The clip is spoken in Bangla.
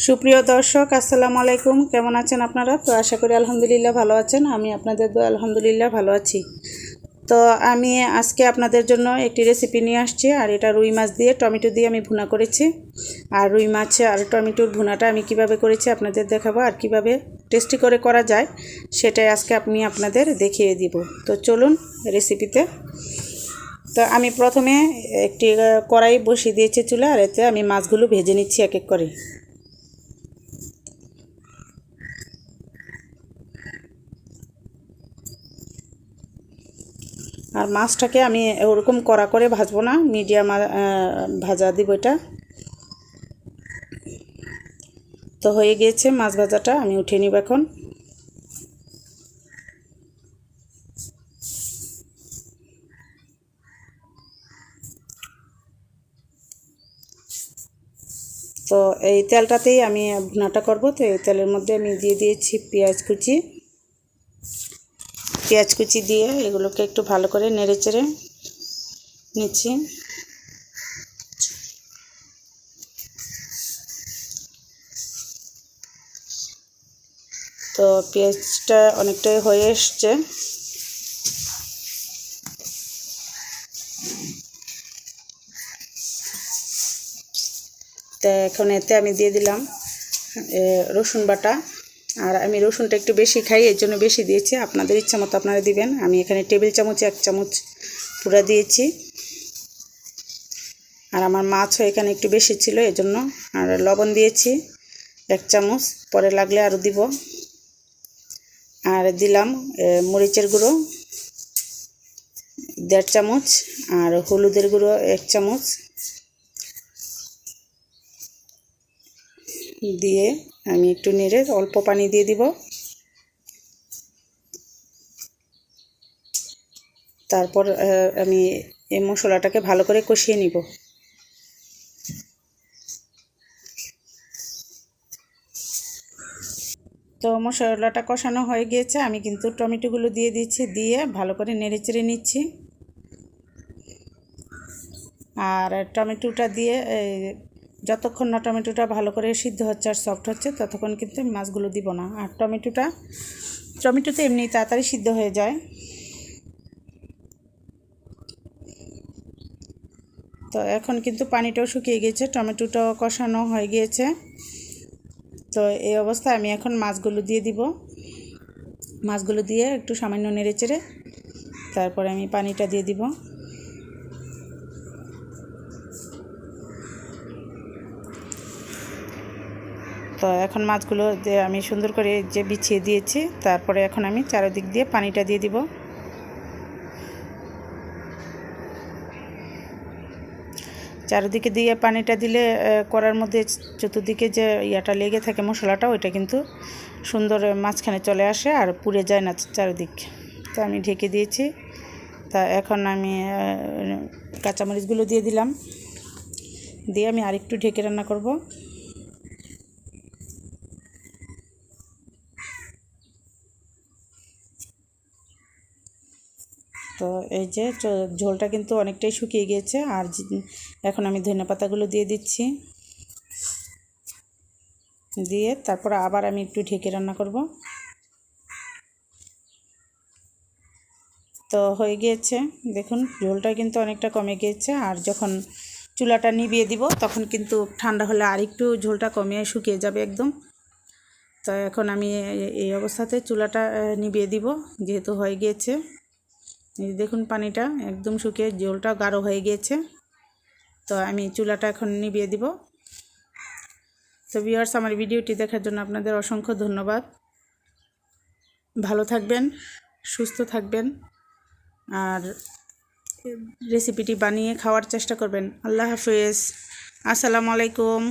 সুপ্রিয় দর্শক আসসালামু আলাইকুম, কেমন আছেন আপনারা? তো আশা করি আলহামদুলিল্লাহ ভালো আছেন। আমি আপনাদের দোয়া আলহামদুলিল্লাহ ভালো আছি। তো আমি আজকে আপনাদের জন্য একটি রেসিপি নিয়ে আসছি, আর এটা রুই মাছ দিয়ে টমেটো দিয়ে আমি ভুনা করেছি। আর রুই মাছ আর টমেটোর ভুনাটা আমি কিভাবে করেছি আপনাদের দেখাবো, আর কিভাবে টেস্টি করে করা যায় সেটাই আজকে আমি আপনাদের দেখিয়ে দিব। তো চলুন রেসিপিতে। তো আমি প্রথমে একটি কড়াই বসিয়ে দিয়েছি চুলা, আর এতে আমি মাছগুলো ভেজে নিচ্ছি এক এক করে। আর মাছটাকে আমি ওরকম কড়া করে ভাজবো না, মিডিয়াম ভাজা দিব এটা। তো হয়ে গিয়েছে মাছ ভাজাটা, আমি উঠিয়ে নিব এখন। তো এই তেলটাতেই আমি ভুনাটা করব। তো এই তেলের মধ্যে আমি দিয়ে দিয়েছি পেঁয়াজ কুচি দিয়ে এগুলোকে একটু ভালো করে নেড়ে চেড়ে নিচ্ছি। তো পেঁয়াজটা অনেকটাই হয়ে এসছে। তো এখন এতে আমি দিয়ে দিলাম রসুন বাটা। আর আমি রসুনটা একটু বেশি খাই, এর জন্য বেশি দিয়েছি, আপনাদের ইচ্ছা মতো আপনারা দিবেন। আমি এখানে টেবিল চামচে 1 চামচ পুরা দিয়েছি। আর আমার মাছও এখানে একটু বেশি ছিল এজন্য। আর লবণ দিয়েছি 1 চামচ, পরে লাগলে আরও দিব। আর দিলাম মরিচের গুঁড়ো 1.5 চামচ, আর হলুদের গুঁড়ো 1 চামচ দিয়ে আমি একটু নেড়ে অল্প পানি দিয়ে দিব। তারপর আমি এই মশলাটাকে ভালো করে কষিয়ে নিব। তো মশলাটা কষানো হয়ে গিয়েছে, আমি কিন্তু টমেটোগুলো দিয়ে দিচ্ছি, দিয়ে ভালো করে নেড়ে চেড়ে নিচ্ছি। আর টমেটোটা দিয়ে যতক্ষণ না টমেটোটা ভালো করে সিদ্ধ হচ্ছে আর সফট হচ্ছে ততক্ষণ কিন্তু মাছগুলো দিব না। আর টমেটোতে এমনি তাড়াতাড়ি সিদ্ধ হয়ে যায়। তো এখন কিন্তু পানিটাও শুকিয়ে গিয়েছে, টমেটোটাও কষানো হয়ে গিয়েছে। তো এই অবস্থায় আমি এখন মাছগুলো দিয়ে দিব। মাছগুলো দিয়ে একটু সামান্য নেড়ে চেড়ে তারপরে আমি পানিটা দিয়ে দিব। তো এখন মাছগুলো যে আমি সুন্দর করে যে বিছিয়ে দিয়েছি, তারপরে এখন আমি চারিদিক দিয়ে পানিটা দিয়ে দিব। চারিদিকে দিয়ে পানিটা দিলে কড়ার মধ্যে চতুর্দিকে যে ইয়াটা লেগে থাকে মশলাটা, ওইটা কিন্তু সুন্দর মাঝখানে চলে আসে আর পুড়ে যায় না চারিদিক। তো আমি ঢেকে দিয়েছি। তা এখন আমি কাঁচামরিচগুলো দিয়ে দিলাম, দিয়ে আমি আরেকটু ঢেকে রান্না করব। তো এই যে ঝোলটা কিন্তু অনেকটাই শুকিয়ে গিয়েছে। আর এখন আমি ধনেপাতাগুলো দিয়ে দিচ্ছি, দিয়ে তারপর আবার আমি একটু ঢেকে রান্না করব। তো হয়ে গিয়েছে, দেখুন ঝোলটা কিন্তু অনেকটা কমে গিয়েছে। আর যখন চুলাটা নিভিয়ে দিব তখন কিন্তু ঠান্ডা হলে আর একটু ঝোলটা কমে শুকিয়ে যাবে একদম। তো এখন আমি এই অবস্থাতে চুলাটা নিভিয়ে দিব, যেহেতু হয়ে গিয়েছে। দেখুন পানিটা একদম শুকিয়ে ঝোলটা গাঢ় হয়ে গিয়েছে। তো আমি চুলাটা এখন নিভিয়ে দিব। তো ভিউয়ার্স, আমার ভিডিওটি দেখার জন্য আপনাদের অসংখ্য ধন্যবাদ। ভালো থাকবেন, সুস্থ থাকবেন, আর রেসিপিটি বানিয়ে খাওয়ার চেষ্টা করবেন। আল্লাহ হাফেজ, আসসালামু আলাইকুম।